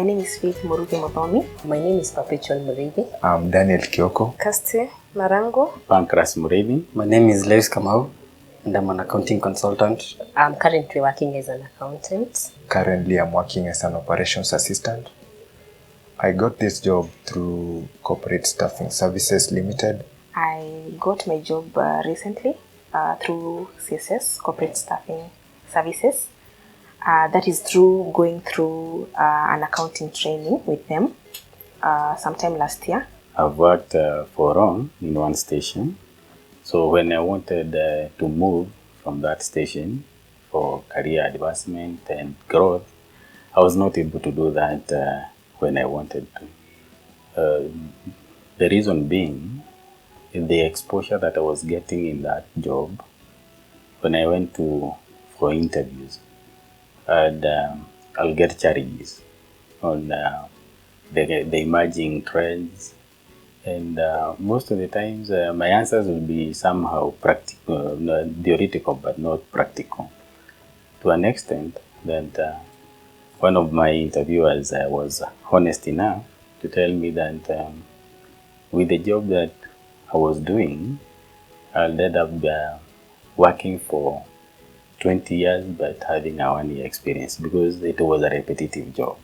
My name is Faith Murugi Mothomi. My name is Perpetual Murithi. I'm Daniel Kioko. Kaste Marango. Pancras Murithi. My name is Lewis Kamau and I'm an accounting consultant. I'm currently working as an accountant. Currently, I'm working as an operations assistant. I got this job through Corporate Staffing Services Limited. I got my job recently through CSS, Corporate Staffing Services. That is through going through an accounting training with them sometime last year. I've worked for Ron in one station. So when I wanted to move from that station for career advancement and growth, I was not able to do that when I wanted to. The reason being, the exposure that I was getting in that job when I went for interviews, and I'll get challenges on the emerging trends, and most of the times my answers will be somehow practical, theoretical, but not practical. To an extent that one of my interviewers was honest enough to tell me that with the job that I was doing, I'll end up working for 20 years but having a 1 year experience because it was a repetitive job.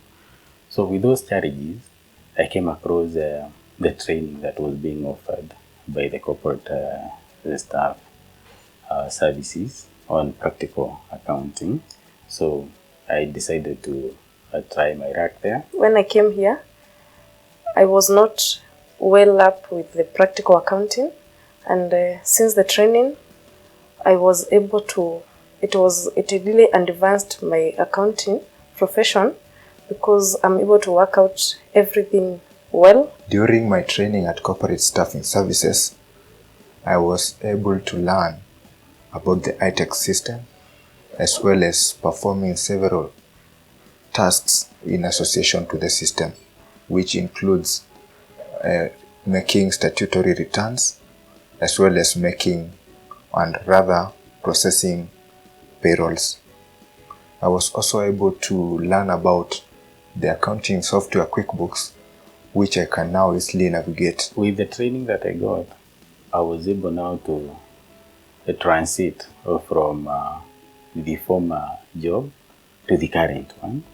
So with those challenges, I came across the training that was being offered by the corporate staff services on practical accounting. So I decided to try my luck there. When I came here, I was not well up with the practical accounting, and since the training, I was able to, it really advanced my accounting profession because I'm able to work out everything well. During my training at Corporate Staffing Services, I was able to learn about the ITEX system as well as performing several tasks in association to the system, which includes making statutory returns as well as making and rather processing payrolls. I was also able to learn about the accounting software QuickBooks, which I can now easily navigate. With the training that I got, I was able now to transit from the former job to the current one,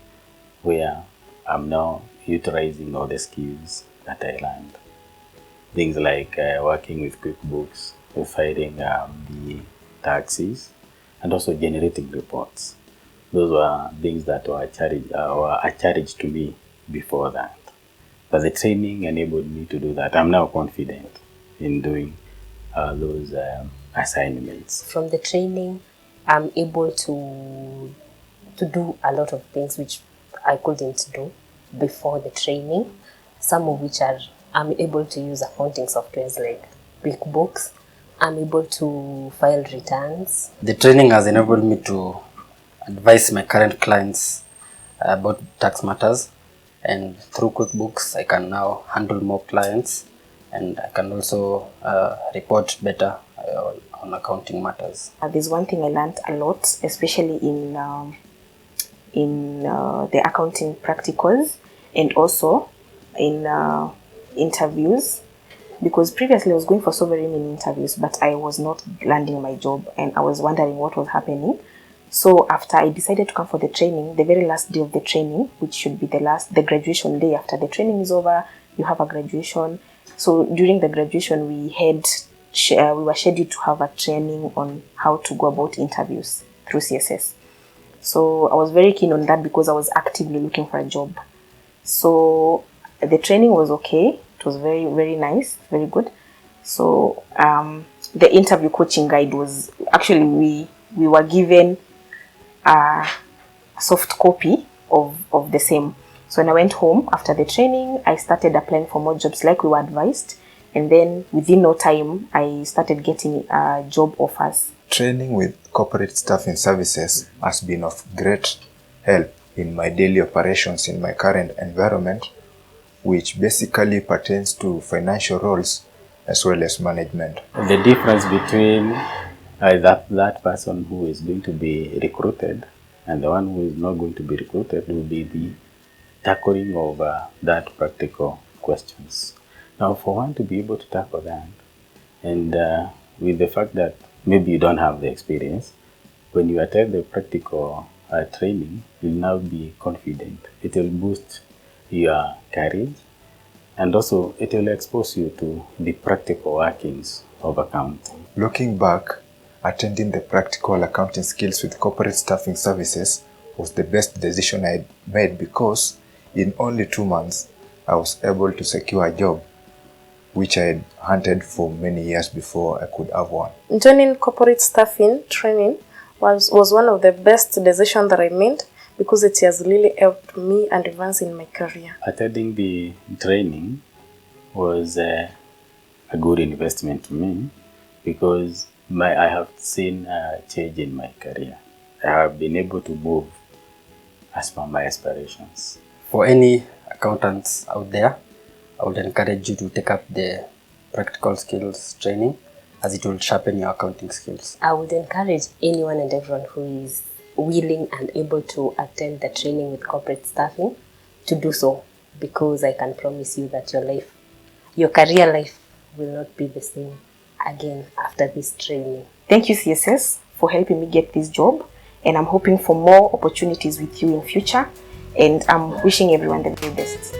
where I'm now utilizing all the skills that I learned. Things like working with QuickBooks, filing the taxes, and also generating reports. Those were things that were a challenge to me before that. But the training enabled me to do that. I'm now confident in doing those assignments. From the training, I'm able to do a lot of things which I couldn't do before the training. Some of which I'm able to use accounting softwares like QuickBooks. I'm able to file returns. The training has enabled me to advise my current clients about tax matters, and through QuickBooks I can now handle more clients, and I can also report better on accounting matters. There's one thing I learned a lot, especially in the accounting practicals and also in interviews, because previously I was going for so very many interviews, but I was not landing my job and I was wondering what was happening. So after I decided to come for the training, the very last day of the training, which should be the graduation day after the training is over, you have a graduation. So during the graduation, we were scheduled to have a training on how to go about interviews through CSS. So I was very keen on that because I was actively looking for a job. So the training was okay. It was very, very nice, very good. So the interview coaching guide was actually, we were given a soft copy of the same. So when I went home after the training, I started applying for more jobs like we were advised. And then within no time, I started getting job offers. Training with Corporate Staffing Services has been of great help in my daily operations in my current environment, which basically pertains to financial roles as well as management. The difference between that person who is going to be recruited and the one who is not going to be recruited will be tackling of that practical questions. Now, for one to be able to tackle that, and with the fact that maybe you don't have the experience, when you attend the practical training, you'll now be confident. It will boost your courage, and also it will expose you to the practical workings of accounting. Looking back, attending the practical accounting skills with corporate staffing services was the best decision I made because in only 2 months, I was able to secure a job which I had hunted for many years before I could have one. Joining corporate staffing training was one of the best decisions that I made because it has really helped me and advance in my career. Attending the training was a good investment to me because I have seen a change in my career. I have been able to move as per my aspirations. For any accountants out there, I would encourage you to take up the practical skills training as it will sharpen your accounting skills. I would encourage anyone and everyone who is willing and able to attend the training with corporate staffing to do so, because I can promise you that your career life will not be the same again after this training. Thank you, CSS, for helping me get this job, and I'm hoping for more opportunities with you in future, and I'm wishing everyone the very best.